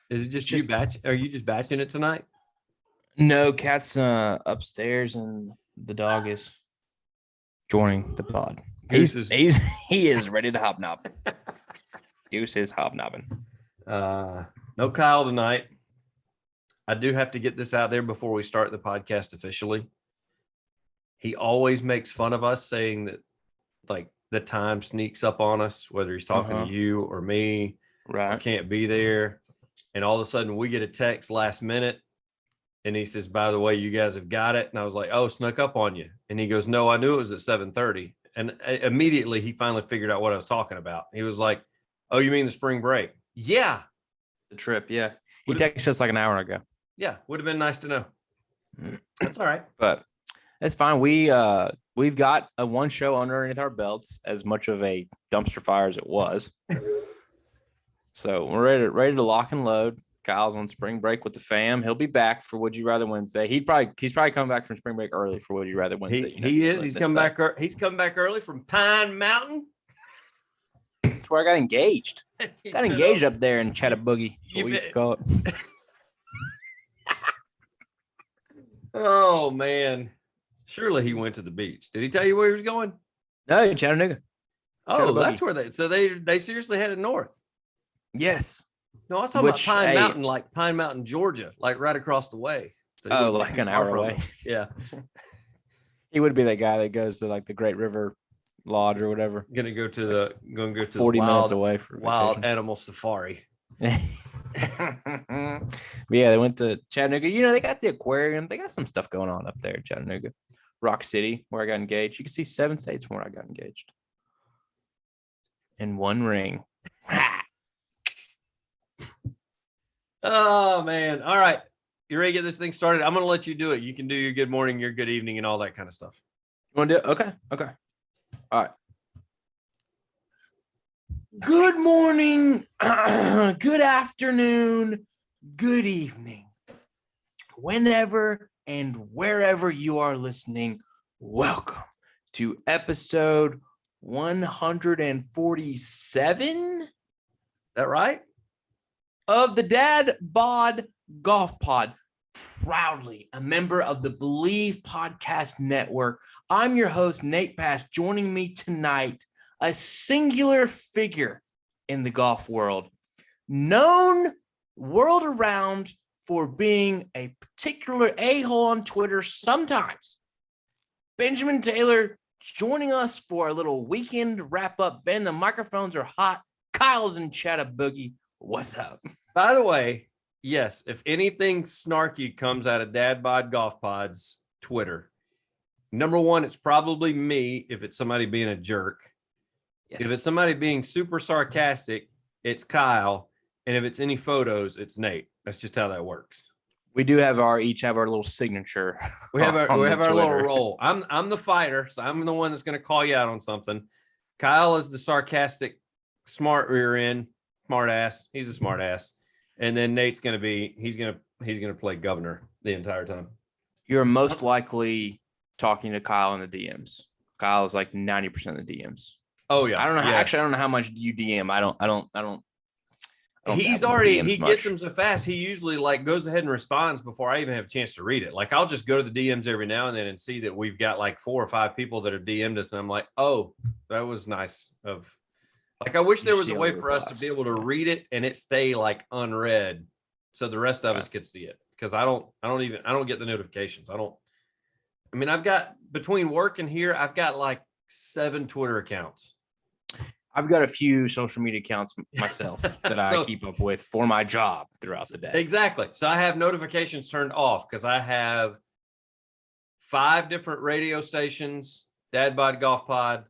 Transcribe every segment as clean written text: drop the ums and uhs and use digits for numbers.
Is it just you batch? Are you just batching it tonight? No, Cat's upstairs and the dog is joining the pod. He is ready to hobnob. Goose is hobnobbing. No Kyle tonight. I do have to get this out there before we start the podcast officially. He always makes fun of us saying that like the time sneaks up on us, whether he's talking to you or me, right? I can't be there. And all of a sudden we get a text last minute and he says, by the way, you guys have got it. And I was like, oh, snuck up on you. And he goes, no, I knew it was at 7:30. And immediately he finally figured out what I was talking about. He was like, oh, you mean the spring break? Yeah. The trip. Yeah. He texted us like an hour ago. Yeah. Would have been nice to know. That's all right. But it's fine. We've got a one show underneath our belts, as much of a dumpster fire as it was. So we're ready to lock and load. Kyle's on spring break with the fam. He'll be back for Would You Rather Wednesday. He's probably coming back from spring break early for Would You Rather Wednesday. He is. He's come back. He's come back early from Pine Mountain. That's where I got engaged. Got engaged up there in Chattaboogie. That's what we used to call it. Oh man. Surely he went to the beach. Did he tell you where he was going? No, Chattanooga. Oh, that's where they seriously headed north. Yes. No, I was talking about Pine Mountain, like Pine Mountain, Georgia, like right across the way. So like an hour away. Yeah. He would be that guy that goes to like the Great River Lodge or whatever. Gonna go to 40 minutes away for wild animal safari. But yeah, they went to Chattanooga. You know, they got the aquarium. They got some stuff going on up there in Chattanooga. Rock City, where I got engaged. You can see 7 states from where I got engaged. In one ring. Oh man. All right. You ready to get this thing started? I'm gonna let you do it. You can do your good morning, your good evening, and all that kind of stuff. You want to do it? Okay. All right. Good morning, good afternoon, good evening. Whenever and wherever you are listening, welcome to episode 147. Is that right? Of the Dadbod Golf Pod. Proudly a member of the Believe Podcast Network. I'm your host, Nate Pass. Joining me tonight, a singular figure in the golf world, known world around for being a particular a-hole on Twitter sometimes. Benjamin Taylor joining us for a little weekend wrap-up. Ben, the microphones are hot. Kyle's in Chattaboogie. What's up? By the way, yes, if anything snarky comes out of Dadbod Golf Pod's Twitter, number one, it's probably me if it's somebody being a jerk. Yes. If it's somebody being super sarcastic, it's Kyle. And if it's any photos, it's Nate. That's just how that works. We do have each have our little signature. We have our little role. I'm the fighter, so I'm the one that's going to call you out on something. Kyle is the sarcastic, smart rear end, smart ass. He's a smart ass. And then Nate's going to be, he's going to play governor the entire time. You're most likely talking to Kyle in the DMs. Kyle is like 90% of the DMs. Oh yeah. I don't know. Actually, I don't know how much you DM. I don't. He gets them so fast. He usually like goes ahead and responds before I even have a chance to read it. Like I'll just go to the DMs every now and then and see that we've got like 4 or 5 people that have DM'd us. And I'm like, oh, that was nice like, I wish there was a way for us to be able to read it and it stay like unread. So the rest of us could see it. Cause I don't get the notifications. I've got between work and here, I've got like 7 Twitter accounts. I've got a few social media accounts myself that I keep up with for my job throughout the day. Exactly. So I have notifications turned off because I have 5 different radio stations, Dadbod Golf Pod,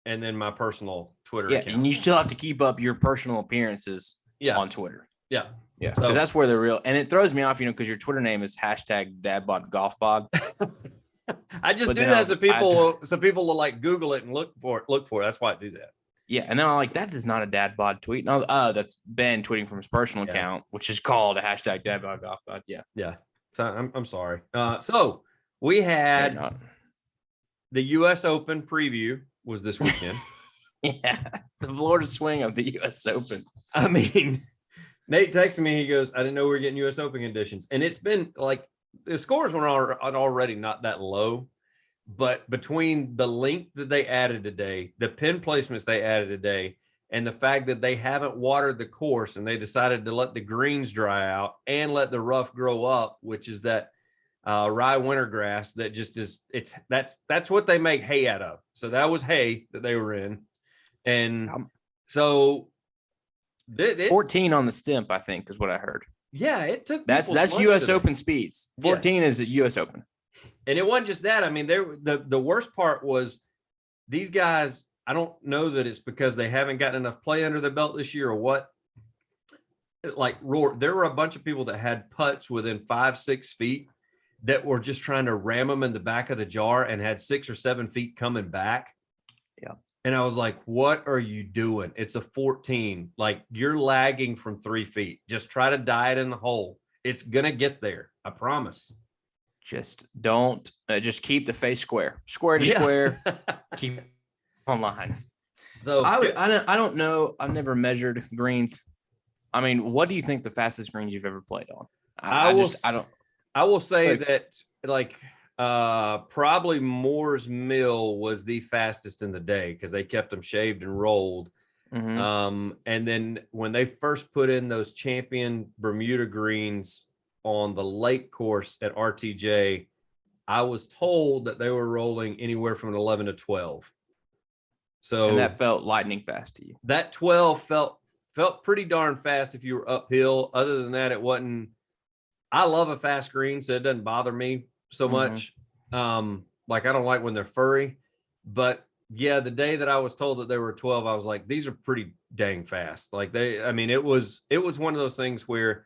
and then my personal Twitter account. And you still have to keep up your personal appearances on Twitter. Yeah. Yeah. Because that's where the real, and it throws me off, because your Twitter name is #Dadbod Golf Pod. I just do that so people will like Google it and look for it. That's why I do that. Yeah, and then I'm like, that is not a Dadbod tweet. No, that's Ben tweeting from his personal account, which is called a #Dadbod Golf Pod. Yeah. So I'm sorry. So we had the U.S. Open preview was this weekend. Yeah, the Florida swing of the U.S. Open. I mean, Nate texted me. He goes, "I didn't know we were getting U.S. Open conditions," and it's been like the scores were already not that low, but between the length that they added today, the pin placements they added today, and the fact that they haven't watered the course and they decided to let the greens dry out and let the rough grow up, which is that rye winter grass that just is that's what they make hay out of. So that was hay that they were in, and so 14 on the stimp, I think, is what I heard. Yeah, it took that's U.S. Open speeds. 14 is U.S. Open, and it wasn't just that. I mean, the worst part was these guys. I don't know that it's because they haven't gotten enough play under their belt this year or what. Like there were a bunch of people that had putts within 5-6 feet that were just trying to ram them in the back of the jar and had 6 or 7 feet coming back. Yeah. And I was like, what are you doing? It's a 14. Like, you're lagging from 3 feet. Just try to die it in the hole. It's going to get there. I promise. Just don't, just keep the face square to square. Keep online. So I don't know. I've never measured greens. I mean, what do you think the fastest greens you've ever played on? I will say that probably Moore's Mill was the fastest in the day because they kept them shaved and rolled. Mm-hmm. And then when they first put in those champion Bermuda greens on the lake course at RTJ, I was told that they were rolling anywhere from an 11 to 12. So and that felt lightning fast to you. That 12 felt pretty darn fast if you were uphill. Other than that, it wasn't. I love a fast green, so it doesn't bother me so much. Like, I don't like when they're furry, but yeah, the day that I was told that they were 12, I was like, these are pretty dang fast. Like it was one of those things where,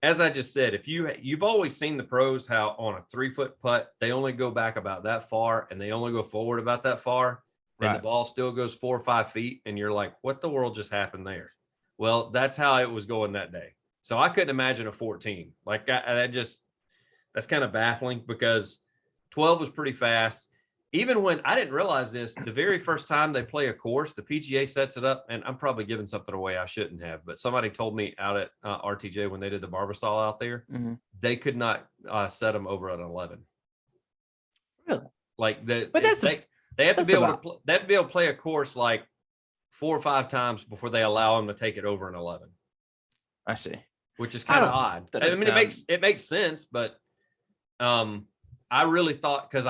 as I just said, if you've always seen the pros, how on a 3-foot putt, they only go back about that far and they only go forward about that far. Right. And the ball still goes 4 or 5 feet. And you're like, what the world just happened there? Well, that's how it was going that day. So I couldn't imagine a 14. Like that's kind of baffling because 12 was pretty fast. Even when I didn't realize this, the very first time they play a course, the PGA sets it up, and I'm probably giving something away I shouldn't have, but somebody told me out at RTJ when they did the Barbasol out there, they could not set them over an 11. Really? Like that, but they have to be able to. They have to be able to play a course like 4 or 5 times before they allow them to take it over an 11. I see. Which is kind of odd. I mean, it makes sense, but I really thought because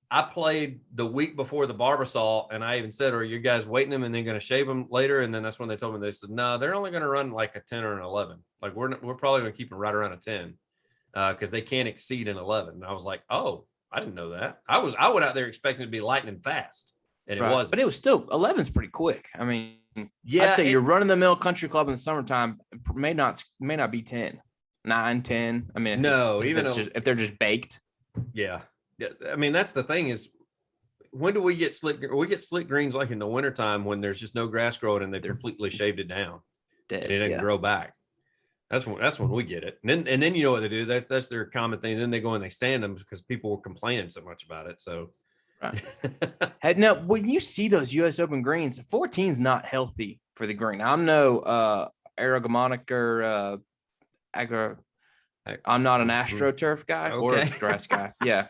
I played the week before the Barbasol, and I even said, "Are you guys waiting them and then going to shave them later?" And then that's when they told me they said, "No, they're only going to run like a 10 or an 11. Like we're probably going to keep them right around a 10 because they can't exceed an 11." And I was like, "Oh, I didn't know that." I went out there expecting it to be lightning fast, and it wasn't. But it was still 11's pretty quick. I mean, yeah, I'd say you're running the mill country club in the summertime may not be 9, 10. I mean, if they're just baked. Yeah. I mean, that's the thing is, when do we get slick? We get slick greens like in the wintertime when there's just no grass growing and they've completely shaved it down. Dead, and it didn't grow back. That's when we get it. And then you know what they do. That's their common thing. Then they go and they sand them because people were complaining so much about it. So right. Hey, now when you see those US Open greens, 14 is not healthy for the green. I'm no ergonomic or I'm not an AstroTurf guy or a grass guy. Yeah.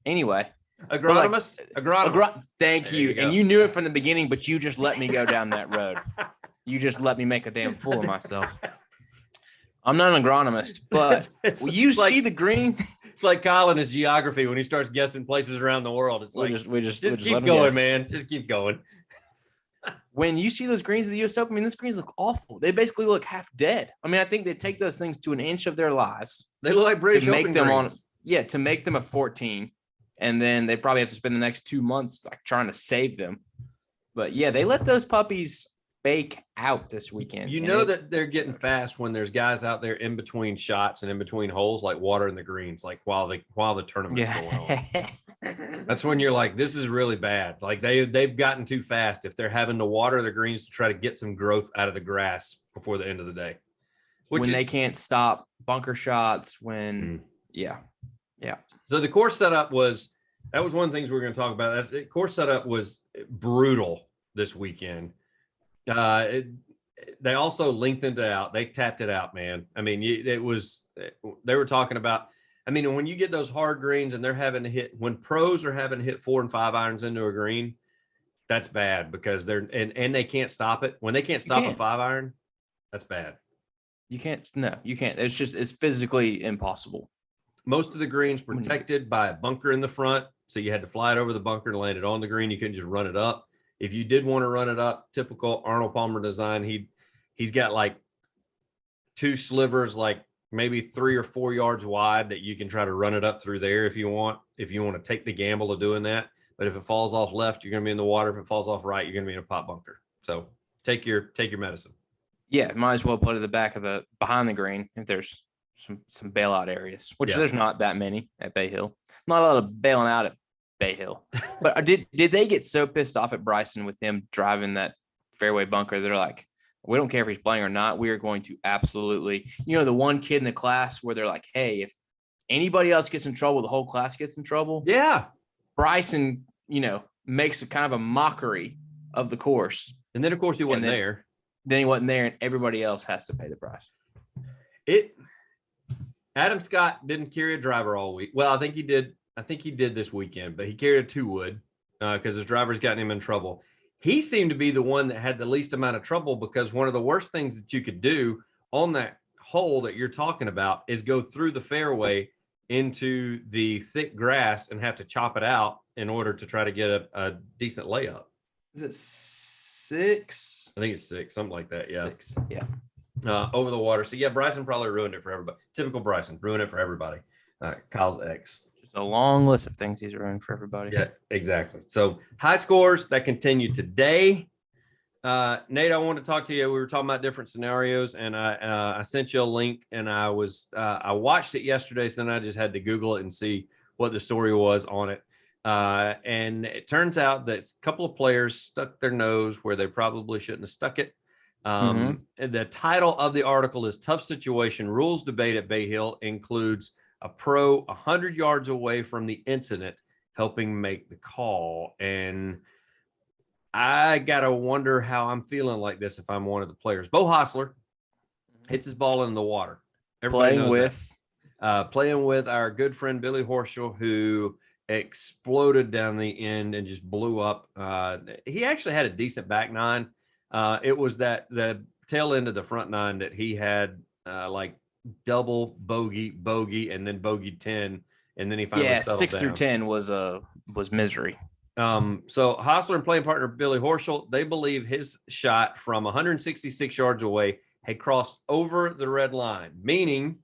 Anyway, agronomist. Thank you. And you knew it from the beginning, but you just let me go down that road. You just let me make a damn fool of myself. I'm not an agronomist, but you see the green. It's like Kyle in his geography when he starts guessing places around the world. It's we just keep going, man. Just keep going. When you see those greens of the US Open, I mean, those greens look awful. They basically look half dead. I mean, I think they take those things to an inch of their lives. They look like British Open greens. To make them a 14. And then they probably have to spend the next 2 months like trying to save them. But yeah, they let those puppies bake out this weekend. You know that they're getting fast when there's guys out there in between shots and in between holes, like watering the greens, like while the tournament's going on. That's when you're like, this is really bad. Like they've gotten too fast if they're having to water the greens to try to get some growth out of the grass before the end of the day. They can't stop bunker shots Yeah. So the course setup was one of the things we were going to talk about. Course setup was brutal this weekend. they also lengthened it out. They tapped it out, man. I mean, they were talking about, I mean, when you get those hard greens and they're having to hit, when pros are having to hit 4 and 5 irons into a green, that's bad because and they can't stop it. When they can't stop a 5 iron, that's bad. You can't. It's physically impossible. Most of the greens protected by a bunker in the front. So you had to fly it over the bunker and land it on the green. You couldn't just run it up. If you did want to run it up, typical Arnold Palmer design, he's got like 2 slivers, like maybe 3 or 4 yards wide that you can try to run it up through there if you want to take the gamble of doing that. But if it falls off left, you're going to be in the water. If it falls off right, you're going to be in a pot bunker. So take your medicine. Yeah, might as well put it at the back of behind the green if there's some bailout areas, which there's not that many at Bay Hill. Not a lot of bailing out at Bay Hill. But did they get so pissed off at Bryson with him driving that fairway bunker? They're like, we don't care if he's playing or not. We are going to absolutely, the one kid in the class where they're like, hey, if anybody else gets in trouble, the whole class gets in trouble. Yeah. Bryson, makes a kind of a mockery of the course. And then, of course, he wasn't there. Then he wasn't there, and everybody else has to pay the price. Adam Scott didn't carry a driver all week. Well, I think he did this weekend, but he carried a 2-wood because his driver's gotten him in trouble. He seemed to be the one that had the least amount of trouble because one of the worst things that you could do on that hole that you're talking about is go through the fairway into the thick grass and have to chop it out in order to try to get a decent layup. Is it 6? I think it's 6, something like that. Yeah. 6. Yeah. Over the water. So yeah, Bryson probably ruined it for everybody. Typical Bryson, ruined it for everybody. Kyle's ex. Just a long list of things he's ruined for everybody. Yeah, exactly. So high scores that continue today. Nate, I wanted to talk to you. We were talking about different scenarios, and I sent you a link, and I watched it yesterday, so then I just had to Google it and see what the story was on it. And it turns out that a couple of players stuck their nose where they probably shouldn't have stuck it. The title of the article is Tough Situation. Rules Debate at Bay Hill includes a pro 100 yards away from the incident helping make the call. And I got to wonder how I'm feeling like this if I'm one of the players. Bo Hostler hits his ball in the water. Everybody playing with our good friend Billy Horschel, who exploded down the end and just blew up. He actually had a decent back nine. It was the tail end of the front nine that he had like double bogey, and then bogey 10, and then he finally settled 6 down. through 10 was misery. So Hostler and playing partner Billy Horschel, they believe his shot from 166 yards away had crossed over the red line, meaning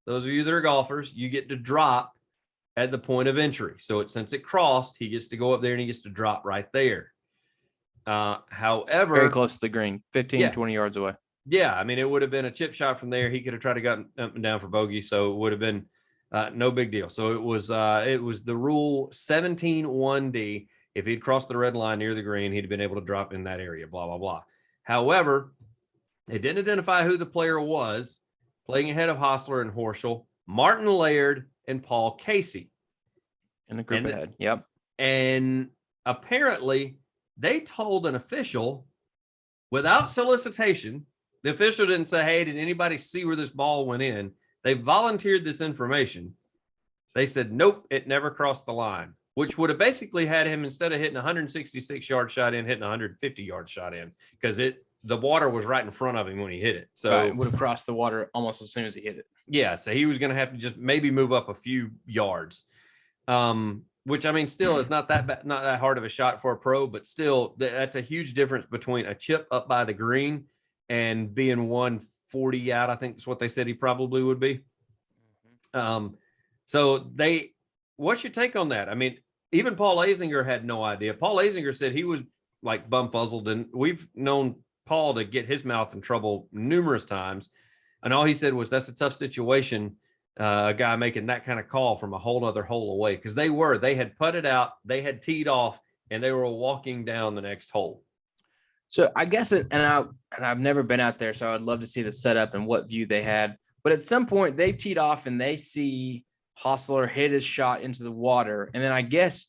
those of you that are golfers, you get to drop at the point of entry. So since it crossed, he gets to go up there and he gets to drop right there. However, very close to the green, 20 yards away. Yeah, I mean, it would have been a chip shot from there. He could have tried to get up and down for bogey, so it would have been no big deal. So it was the rule 17-1D. If he'd crossed the red line near the green, he'd have been able to drop in that area, blah, blah, blah. However, it didn't identify who the player was. Playing ahead of Hostler and Horschel, Martin Laird and Paul Casey. In the group ahead, yep. And apparently they told an official without solicitation. The official didn't say, hey, did anybody see where this ball went in? They volunteered this information. They said, nope, it never crossed the line, which would have basically had him, instead of hitting a 166-yard shot in, hitting a 150-yard shot in, because the water was right in front of him when he hit it. So it would have crossed the water almost as soon as he hit it. Yeah, so he was going to have to just maybe move up a few yards, which, I mean, still is not that bad, not that hard of a shot for a pro, but still that's a huge difference between a chip up by the green and being 140 out. I think that's what they said he probably would be. So what's your take on that? I mean, even Paul Azinger had no idea. Paul Azinger said he was like bumfuzzled, and we've known Paul to get his mouth in trouble numerous times. And all he said was, that's a tough situation. A guy making that kind of call from a whole other hole away, because they had putted out, they had teed off, and they were walking down the next hole. So I guess I've never been out there, so I'd love to see the setup and what view they had. But at some point they teed off and they see Hostler hit his shot into the water, and then I guess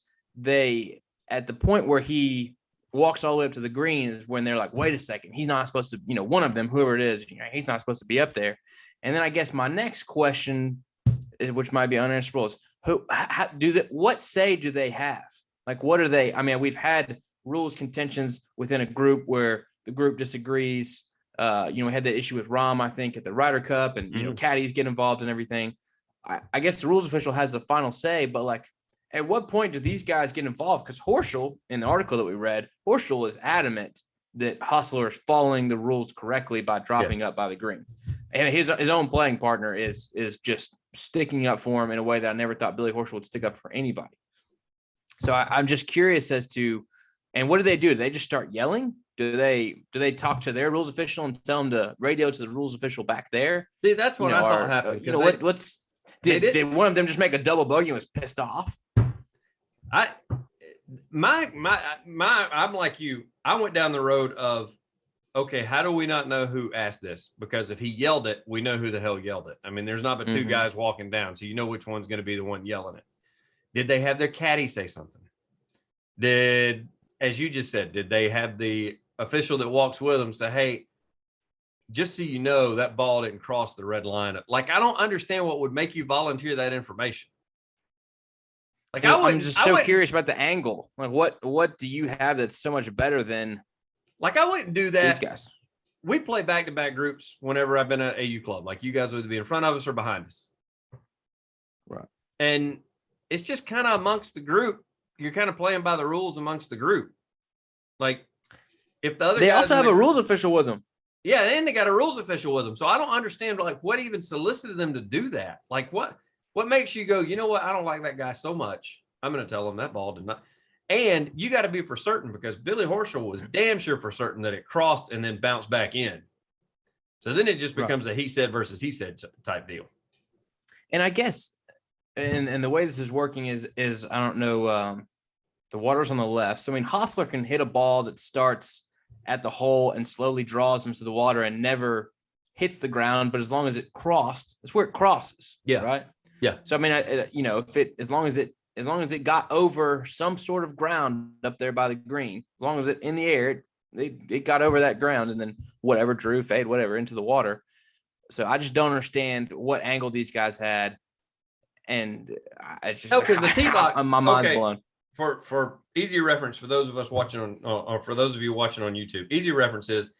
at the point where he walks all the way up to the green is when they're like, wait a second, he's not supposed to, one of them, whoever it is, he's not supposed to be up there. And then I guess my next question, which might be unanswerable, is what say do they have? Like, what are they? I mean, we've had rules contentions within a group where the group disagrees. We had that issue with Rom, I think, at the Ryder Cup, and caddies get involved and everything. I guess the rules official has the final say, but like, at what point do these guys get involved? Because Horschel, in the article that we read, Horschel is adamant that Hustler is following the rules correctly by dropping up by the green, and his own playing partner is just sticking up for him in a way that I never thought Billy Horschel would stick up for anybody. So I'm just curious as to, and what do they do? Do they just start yelling? Do they talk to their rules official and tell them to radio to the rules official back there? See, that's what I thought happened. Did one of them just make a double bogey and was pissed off? I'm like you. I went down the road of, okay, how do we not know who asked this? Because if he yelled it, we know who the hell yelled it. I mean, there's not but two guys walking down, so you know which one's going to be the one yelling it. Did they have their caddy say something? As you just said, did they have the official that walks with them say, hey, just so you know, that ball didn't cross the red line? Like, I don't understand what would make you volunteer that information. Like, I'm just so curious about the angle. Like, what do you have that's so much better than? Like, I wouldn't do that. These guys. We play back-to-back groups whenever I've been at AU club. Like, you guys would either be in front of us or behind us. Right. And it's just kind of amongst the group. You're kind of playing by the rules amongst the group. Like, if the other they also have a rules official with them. Yeah, and they got a rules official with them. So I don't understand, like, what even solicited them to do that. Like, what makes you go, you know what? I don't like that guy so much. I'm going to tell him that ball did not. And you got to be for certain, because Billy Horschel was damn sure for certain that it crossed and then bounced back in. So then it just becomes a he said versus he said type deal. And I guess, and the way this is working is I don't know, the water's on the left. So, I mean, Hostler can hit a ball that starts at the hole and slowly draws into the water and never hits the ground. But as long as it crossed, that's where it crosses. Yeah. Right. Yeah. So, I mean, as long as it got over some sort of ground up there by the green, as long as it in the air, it got over that ground, and then whatever drew, fade, whatever into the water. So I just don't understand what angle these guys had. And it's just because the tee box, my mind's blown. For easy reference, for those of us watching on, or for those of you watching on YouTube, easy reference is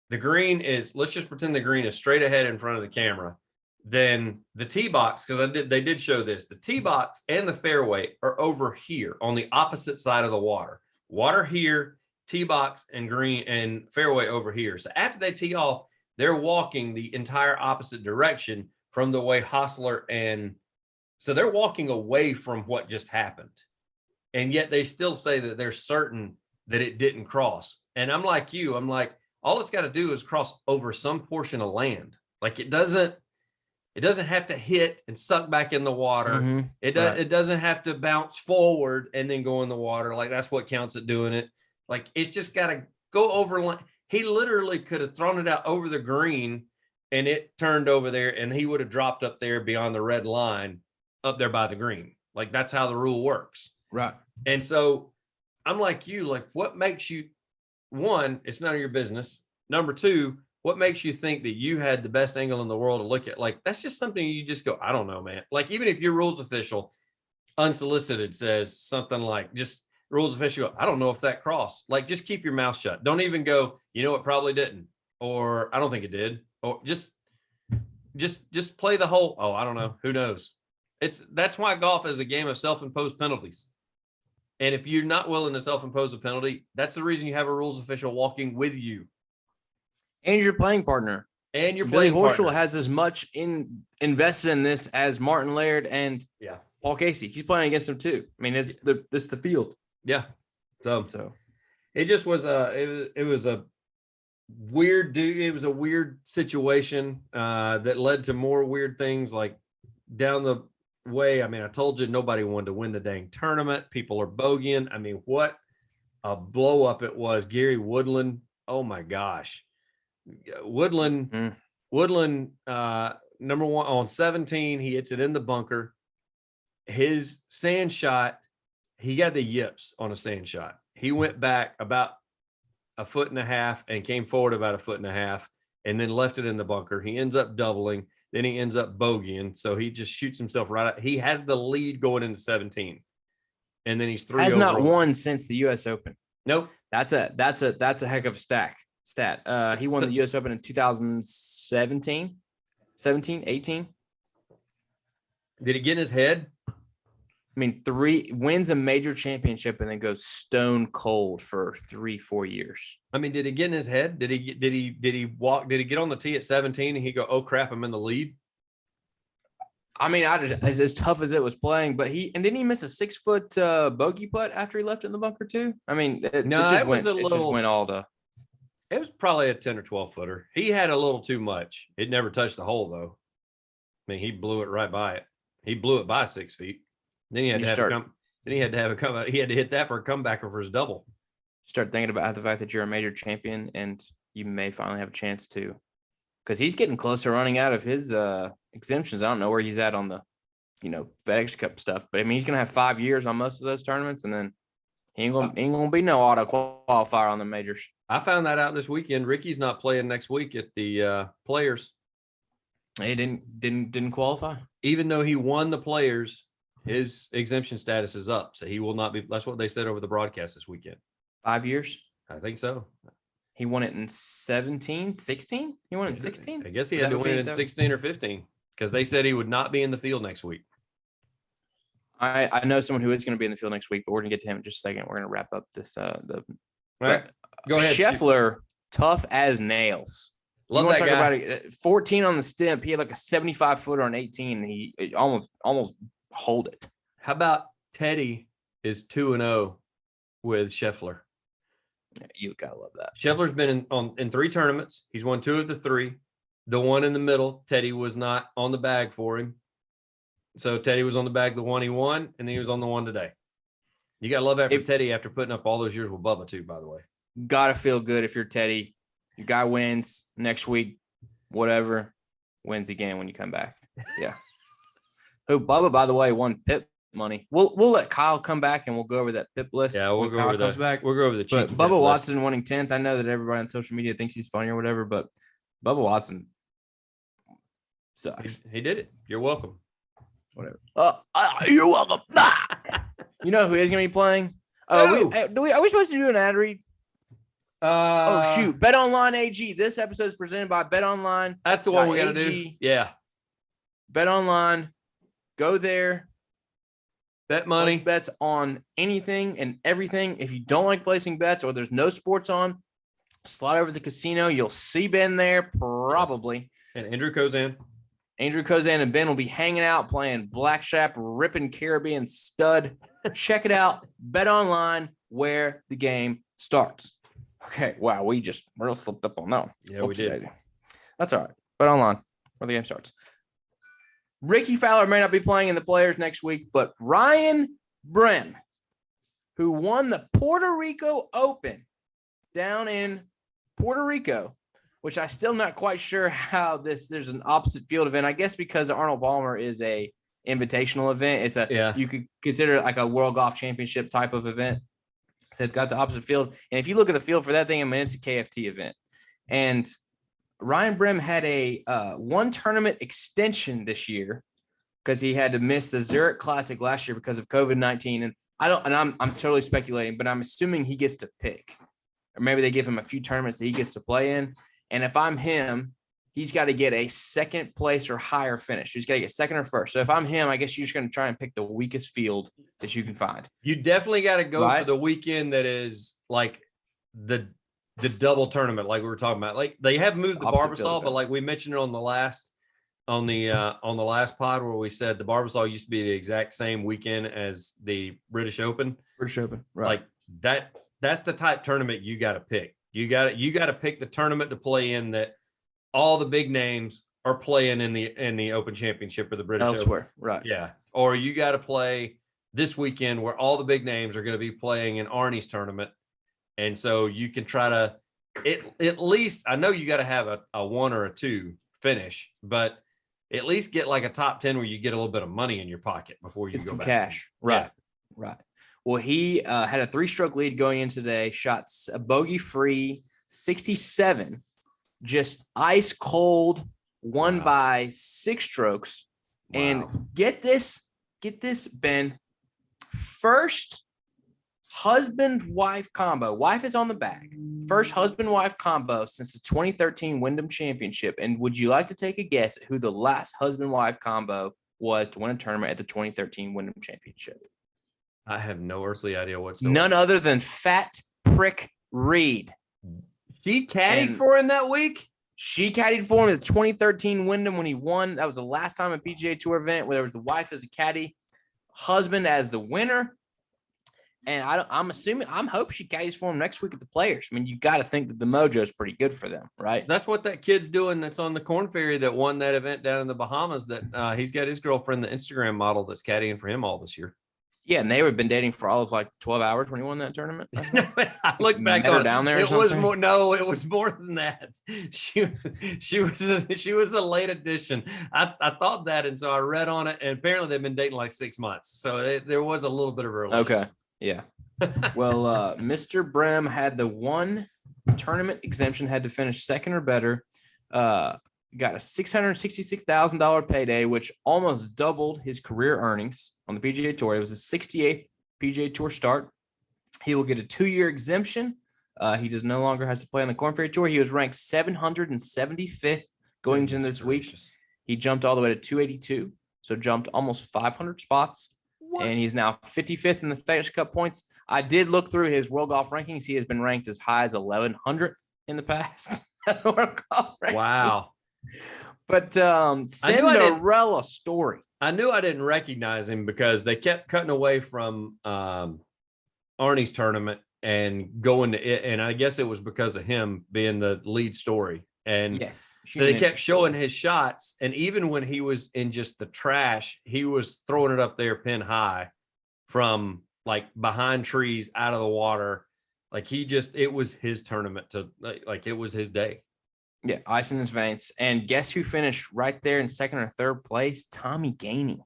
the green is, let's just pretend the green is straight ahead in front of the camera. Then the tee box, because they did show this, the tee box and the fairway are over here on the opposite side of the water. Water here, tee box and green and fairway over here. So after they tee off, they're walking the entire opposite direction from the way Hostler so they're walking away from what just happened. And yet they still say that they're certain that it didn't cross. And I'm like you, I'm like, all it's got to do is cross over some portion of land. Like, it doesn't have to hit and suck back in the water. It doesn't have to bounce forward and then go in the water. Like, that's what counts at doing it. Like, it's just got to go over. He literally could have thrown it out over the green and it turned over there, and he would have dropped up there beyond the red line up there by the green. Like, that's how the rule works. Right. And so I'm like you, like, what makes you, one, it's none of your business. Number two, what makes you think that you had the best angle in the world to look at? Like, that's just something you just go, I don't know, man. Like, even if your rules official unsolicited says something like, just rules official, I don't know if that crossed. Like, just keep your mouth shut. Don't even go, you know, it probably didn't, or I don't think it did, or just play the whole, oh, I don't know, who knows. That's why golf is a game of self-imposed penalties. And if you're not willing to self-impose a penalty, that's the reason you have a rules official walking with you. And your playing partner. And your Billy playing Horschel partner has as much invested in this as Martin Laird and Paul Casey. He's playing against him too. I mean, it's the field. Yeah. So it just was it was a weird situation that led to more weird things, like down the way. I mean, I told you nobody wanted to win the dang tournament. People are bogeying. I mean, what a blow up it was. Gary Woodland. Oh my gosh. Woodland, number one on 17, he hits it in the bunker. His sand shot, he got the yips on a sand shot. He went back about a foot and a half and came forward about a foot and a half and then left it in the bunker. He ends up doubling. Then he ends up bogeying. So he just shoots himself right out. He has the lead going into 17. And then he's 3 Has over. not won since the U.S. Open. Nope. That's a heck of a stat. He won the U.S. Open in 2017, 18. Did he get in his head? I mean, 3 wins a major championship and then goes stone cold for 3-4 years. I mean, did he get in his head? Did he get on the tee at 17 and he go, oh crap, I'm in the lead? I mean, as tough as it was playing, but didn't he miss a 6-foot bogey putt after he left it in the bunker too? I mean, it just went all to. It was probably a 10 or 12 footer. He had a little too much. It never touched the hole though. I mean, he blew it right by it. He blew it by 6 feet. Then he had to have a come. He had to hit that for a comeback or for his double. Start thinking about the fact that you're a major champion and you may finally have a chance to, because he's getting close to running out of his exemptions. I don't know where he's at on the, FedEx Cup stuff, but I mean, he's gonna have 5 years on most of those tournaments, and then he ain't gonna be no auto qualifier on the majors. I found that out this weekend. Ricky's not playing next week at the Players. He didn't qualify, even though he won the Players. His exemption status is up, so he will not be. That's what they said over the broadcast this weekend. 5 years? I think so. He won it in 17, 16? He won it in 16? I guess he had to win it in 16 or 15 because they said he would not be in the field next week. I know someone who is going to be in the field next week, but we're going to get to him in just a second. We're going to wrap up this. All right. Go ahead. Scheffler, tough as nails. Love that guy. About it. 14 on the stimp. He had like a 75 footer on 18. And he almost hold it. How about Teddy is 2-0 with Sheffler? You gotta love that. Scheffler's been in 3 tournaments. He's won 2 of the 3. The one in the middle, Teddy was not on the bag for him. So Teddy was on the bag the one he won, and then he was on the one today. You gotta love that for Teddy after putting up all those years with Bubba too, by the way. Gotta feel good if you're Teddy. Your guy wins next week, whatever, wins again when you come back. Yeah. Who Bubba, by the way, won PIP money. We'll let Kyle come back and we'll go over that PIP list. Yeah, we'll go over that. Back. We'll go over the cheap. But Bubba Watson winning 10th. I know that everybody on social media thinks he's funny or whatever, but Bubba Watson sucks. He did it. You're welcome. Whatever. You're welcome. You know who is going to be playing? Are we supposed to do an ad read? Shoot. Betonline.ag. This episode is presented by Betonline. That's the one we got to do. Yeah. BetOnline. Go there. Bet money. Place bets on anything and everything. If you don't like placing bets or there's no sports on, slide over to the casino. You'll see Ben there probably. And Andrew Kozan. Andrew Kozan and Ben will be hanging out playing Blackstrap, ripping Caribbean stud. Check it out. Bet online where the game starts. Okay. Wow. We just real slipped up on that one. Yeah, we did. Baby. That's all right. Bet online where the game starts. Ricky Fowler may not be playing in the Players next week, but Ryan Brehm, who won the Puerto Rico Open down in Puerto Rico, which I still not quite sure how there's an opposite field event. I guess because Arnold Palmer is a invitational event. You could consider it like a World Golf Championship type of event. So they've got the opposite field. And if you look at the field for that thing, I mean, it's a KFT event. And Ryan Brehm had a one tournament extension this year because he had to miss the Zurich Classic last year because of COVID-19. And I'm totally speculating, but I'm assuming he gets to pick, or maybe they give him a few tournaments that he gets to play in. And if I'm him, he's got to get a second place or higher finish. He's got to get second or first. So if I'm him, I guess you're just going to try and pick the weakest field that you can find. You definitely got to go for the weekend that is like the double tournament, like we were talking about. Like they have moved the Barbasol, but like we mentioned it on the last pod where we said the Barbasol used to be the exact same weekend as the British Open. Right? Like that's the type tournament you got to pick. You got to pick the tournament to play in that all the big names are playing in the Open Championship or the British elsewhere, Open. Right? Yeah, or you got to play this weekend where all the big names are going to be playing in Arnie's tournament. And so you can try to at least, I know you got to have a 1 or a 2 finish, but at least get like a top 10 where you get a little bit of money in your pocket before you get go some back. Cash. Right. Well, he had a 3-stroke lead going in today, shot a bogey-free 67, just ice cold, won by 6 strokes. Wow. And get this, Ben. First husband-wife combo. Wife is on the bag. First husband-wife combo since the 2013 Wyndham Championship. And would you like to take a guess at who the last husband-wife combo was to win a tournament at the 2013 Wyndham Championship? I have no earthly idea whatsoever. None other than Fat Prick Reed. She caddied for him that week? She caddied for him at the 2013 Wyndham when he won. That was the last time a PGA Tour event where there was the wife as a caddy, husband as the winner. And I'm hoping she caddies for him next week at the Players. I mean, you got to think that the mojo is pretty good for them, right? That's what that kid's doing that's on the Corn Ferry that won that event down in the Bahamas, that he's got his girlfriend, the Instagram model, that's caddying for him all this year. Yeah, and they had been dating for all of like 12 hours when he won that tournament. I look back on down there. It was more. No, it was more than that. She was a late addition. I thought that, and so I read on it, and apparently they've been dating like 6 months. So there was a little bit of a relationship. Okay, yeah. Well, Mr. Brem had the one tournament exemption, had to finish second or better. Got a $666,000 payday, which almost doubled his career earnings on the PGA Tour. It was his 68th PGA Tour start. He will get a 2-year exemption. He does no longer has to play on the Corn Ferry Tour. He was ranked 775th going into this week. He jumped all the way to 282, so jumped almost 500 spots. What? And he's now 55th in the FedEx Cup points. I did look through his World Golf rankings. He has been ranked as high as 1100th in the past. World Golf rankings. Wow. But Cinderella story. I knew I didn't recognize him because they kept cutting away from Arnie's tournament and going to it. And I guess it was because of him being the lead story. And yes, so they kept showing his shots. And even when he was in just the trash, he was throwing it up there pin high from like behind trees out of the water. Like it was his tournament it was his day. Yeah, ice in his veins. And guess who finished right there in second or third place? Tommy Gainey,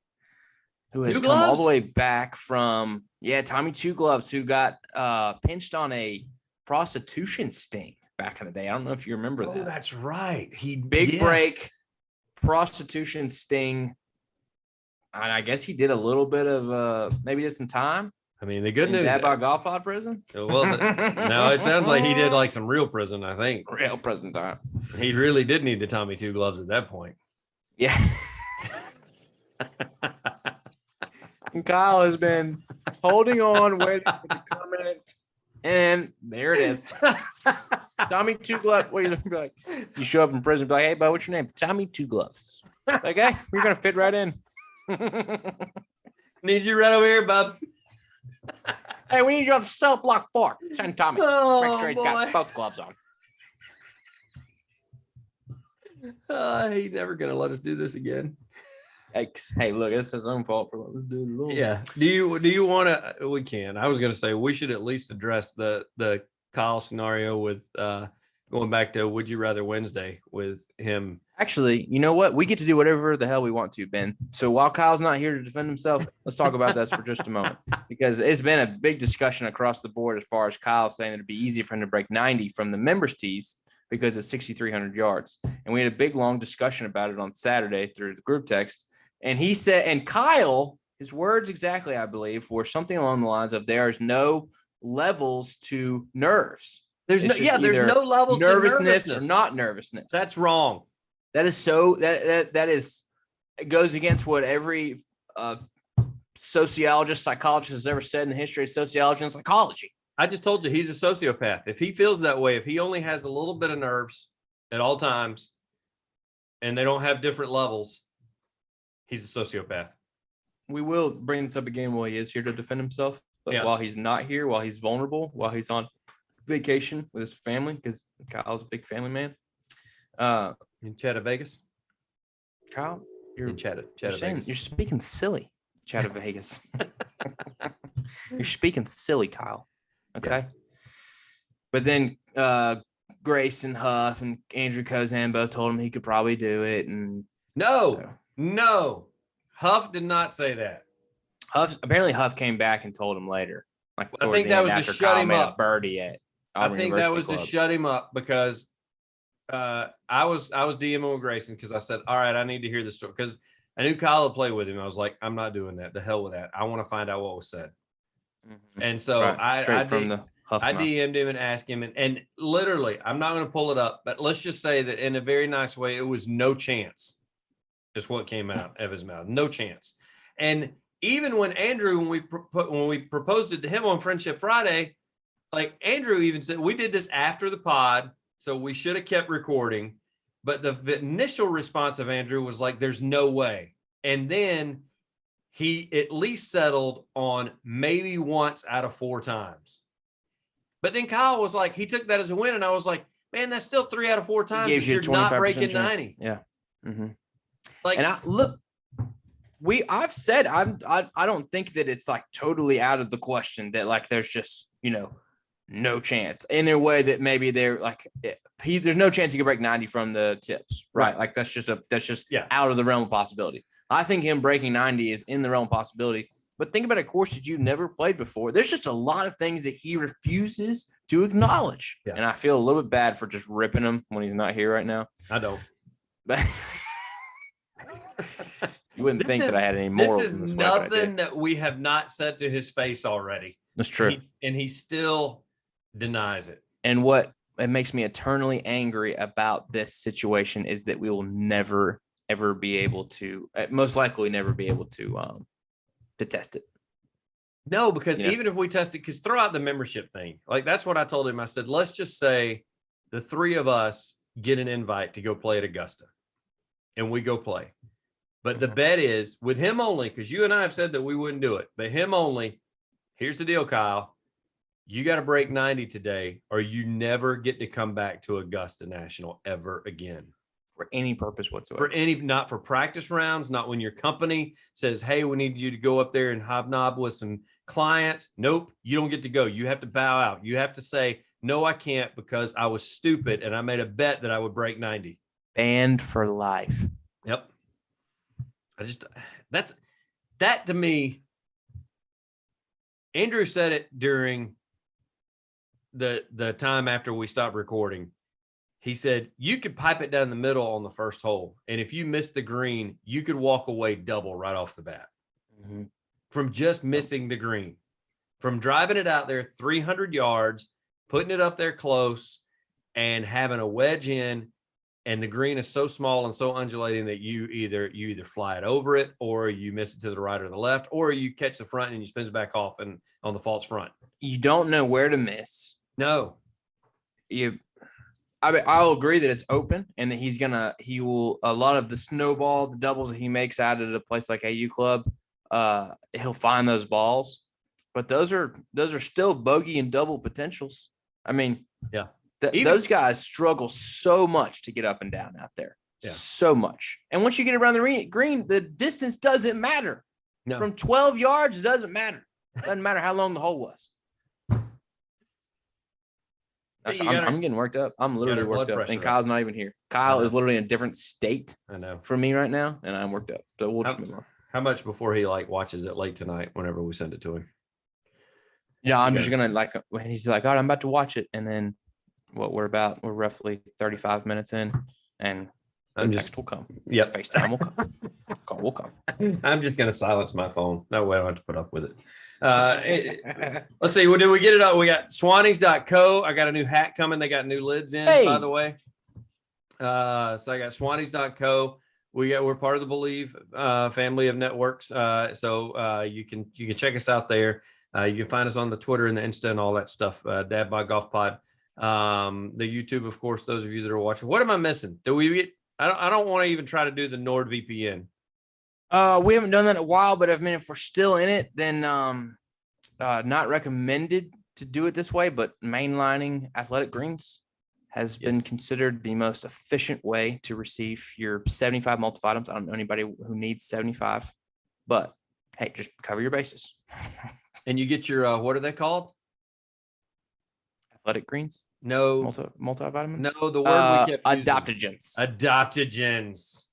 who has come all the way back from, Tommy Two Gloves, who got pinched on a prostitution sting back in the day. I don't know if you remember that. Oh, that's right. Big break, prostitution sting. And I guess he did a little bit of maybe just some time. I mean, the good news. Dadbods Golf Pod prison? Well, no, it sounds like he did like some real prison, I think. Real prison time. He really did need the Tommy Two Gloves at that point. Yeah. And Kyle has been holding on, waiting for the comment. And there it is. Tommy Two Gloves. What are you looking like? You show up in prison, be like, hey, bud, what's your name? Tommy Two Gloves. Okay, you're going to fit right in. Need you right over here, bub. Hey, we need you on cell block 4. Send Tommy. Make sure he's got both gloves on. He's never gonna let us do this again. Hey, look, it's his own fault for letting us do it. Yeah. Do you want to? We can. I was gonna say we should at least address the Kyle scenario with going back to Would You Rather Wednesday with him. Actually, you know what? We get to do whatever the hell we want to, Ben. So while Kyle's not here to defend himself, let's talk about this for just a moment, because it's been a big discussion across the board as far as Kyle saying that it'd be easy for him to break 90 from the members' tees because it's 6,300 yards. And we had a big, long discussion about it on Saturday through the group text. And he said, and Kyle, his words exactly, I believe, were something along the lines of there's no levels to nerves. There's no levels to nervousness or not nervousness. That's wrong. That is so that is it goes against what every sociologist, psychologist has ever said in the history of sociology and psychology. I just told you he's a sociopath. If he feels that way, if he only has a little bit of nerves at all times and they don't have different levels, he's a sociopath. We will bring this up again while he is here to defend himself. But while he's not here, while he's vulnerable, while he's on vacation with his family, because Kyle's a big family man. In Vegas. Kyle, you're in Vegas. You're speaking silly, Vegas. You're speaking silly, Kyle. Okay. Yeah. But then Grace and Huff and Andrew Kozan both told him he could probably do it. And no. Huff did not say that. Huff came back and told him later Like I think that was to after shut Kyle him made up. a birdie at Auburn I think University that was Club. to shut him up because I was DMing with Grayson because I said, all right, I need to hear the story because I knew Kyle would play with him. I was like, I'm not doing that. The hell with that. I want to find out what was said. Mhm. And so Right. I from the Huff I mouth. DM'd him and asked him, and literally, I'm not going to pull it up, but let's just say that in a very nice way, it was no chance. Is what came out of his mouth. No chance. And even when Andrew, when we proposed it to him on Friendship Friday, like Andrew even said, we did this after the pod, so we should have kept recording. But the initial response of Andrew was like, "There's no way." And then he at least settled on maybe once out of 4 times. But then Kyle was like, he took that as a win, and I was like, man, that's still 3 out of 4 times. Gives you you're not breaking chance. 90. Yeah. Mm-hmm. Like, and I've said I don't think that it's like totally out of the question that like there's just no chance in their way that maybe they're like there's no chance he could break 90 from the tips, right? Like that's just out of the realm of possibility. I think him breaking 90 is in the realm of possibility. But think about a course that you've never played before. There's just a lot of things that he refuses to acknowledge. Yeah. And I feel a little bit bad for just ripping him when he's not here right now. I don't. But you wouldn't think that I had any morals. This is nothing that we have not said to his face already. That's true. And he still denies it. And what it makes me eternally angry about this situation is that we will never, ever be able to, most likely never be able to test it. No, because even if we test it, because throw out the membership thing. Like that's what I told him. I said, let's just say the 3 of us get an invite to go play at Augusta and we go play. But the bet is with him only, because you and I have said that we wouldn't do it, but him only. Here's the deal, Kyle. You got to break 90 today or you never get to come back to Augusta National ever again. For any purpose whatsoever. Not for practice rounds, not when your company says, hey, we need you to go up there and hobnob with some clients. Nope, you don't get to go. You have to bow out. You have to say, no, I can't because I was stupid and I made a bet that I would break 90. Banned for life. Yep. That to me, Andrew said it during the time after we stopped recording. He said, you could pipe it down the middle on the first hole. And if you miss the green, you could walk away double right off the bat from just missing the green, from driving it out there 300 yards, putting it up there close and having a wedge in. And the green is so small and so undulating that you either fly it over it or you miss it to the right or the left, or you catch the front and you spin it back off and on the false front. You don't know where to miss. No. I'll agree that it's open and that he will a lot of the snowball, the doubles that he makes out at a place like AU Club, he'll find those balls, but those are still bogey and double potentials. I mean, yeah, those guys struggle so much to get up and down out there, so much. And once you get around the green, the distance doesn't matter. No. From 12 yards, it doesn't matter. It doesn't matter how long the hole was. I'm getting worked up. I'm literally worked up. And Kyle's not even here. Kyle is literally in a different state. I know. From me right now, and I'm worked up. So we'll just move on. How much before he watches it late tonight whenever we send it to him? Yeah, I'm just gonna when he's like, all right, I'm about to watch it, and then we're roughly 35 minutes in, and text will come. Yep. FaceTime will come. Call will come. I'm just gonna silence my phone. That way I don't have to put up with it. Let's see. Did we get it up? We got Swannies.co. I got a new hat coming. They got new lids in, by the way. So I got Swannies.co. We're part of the Believe family of networks. So you can check us out there. You can find us on the Twitter and the Insta and all that stuff. Dadbod Golf Pod. The YouTube, of course. Those of you that are watching. What am I missing? I don't want to even try to do the NordVPN. We haven't done that in a while, but if we're still in it, then not recommended to do it this way, but mainlining Athletic Greens has been considered the most efficient way to receive your 75 multivitamins. I don't know anybody who needs 75, but hey, just cover your bases. And you get your, what are they called? Athletic Greens? No. Multivitamins? No, the word we kept using. Adaptogens. Adaptogens.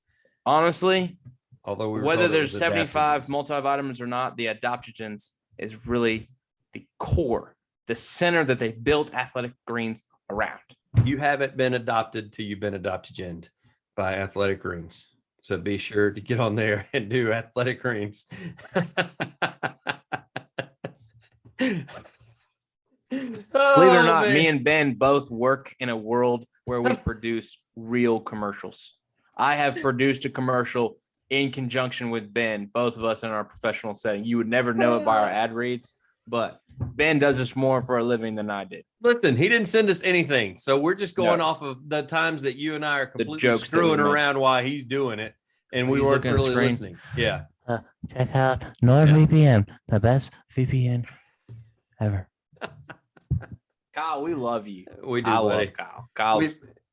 Honestly, although whether there's 75 multivitamins or not, the adaptogens is really the core, the center that they built Athletic Greens around. You haven't been adopted till you've been adopted by Athletic Greens. So be sure to get on there and do Athletic Greens. Believe it or not, man. me and Ben both work in a world where we produce real commercials. I have produced a commercial in conjunction with Ben, both of us in our professional setting. You would never know it by our ad reads, but Ben does this more for a living than I did. Listen, he didn't send us anything. So we're just going off of the times that you and I are completely screwing around while he's doing it. And we weren't really listening. Yeah. Check out NordVPN, the best VPN ever. Kyle, we love you. We do, I buddy. love Kyle.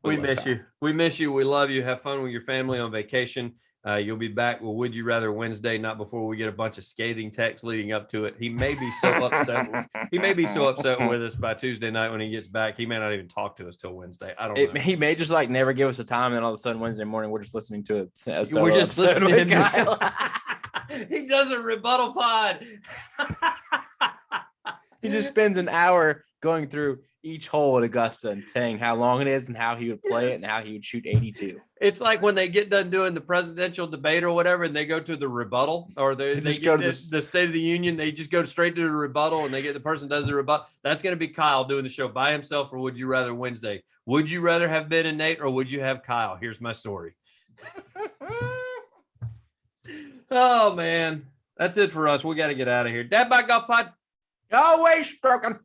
We miss you. We miss you. We love you. Have fun with your family on vacation. You'll be back with Would You Rather Wednesday, not before we get a bunch of scathing texts leading up to it. He may be so upset. He may be so upset with us by Tuesday night when he gets back. He may not even talk to us till Wednesday. I don't know. He may just like never give us a time, and all of a sudden Wednesday morning we're just listening to it. We're just listening. He does a rebuttal pod. He just spends an hour going through each hole at Augusta and saying how long it is and how he would play it and how he would shoot 82. It's like when they get done doing the presidential debate or whatever, and they go to the rebuttal, or they just go to the State of the Union. They just go straight to the rebuttal, and they get the person does the rebuttal. That's going to be Kyle doing the show by himself. Or Would You Rather Wednesday? Would you rather have Ben and Nate, or would you have Kyle? Here's my story. Oh man, that's it for us. We got to get out of here. Dadbods Golf Pod. Always stroking.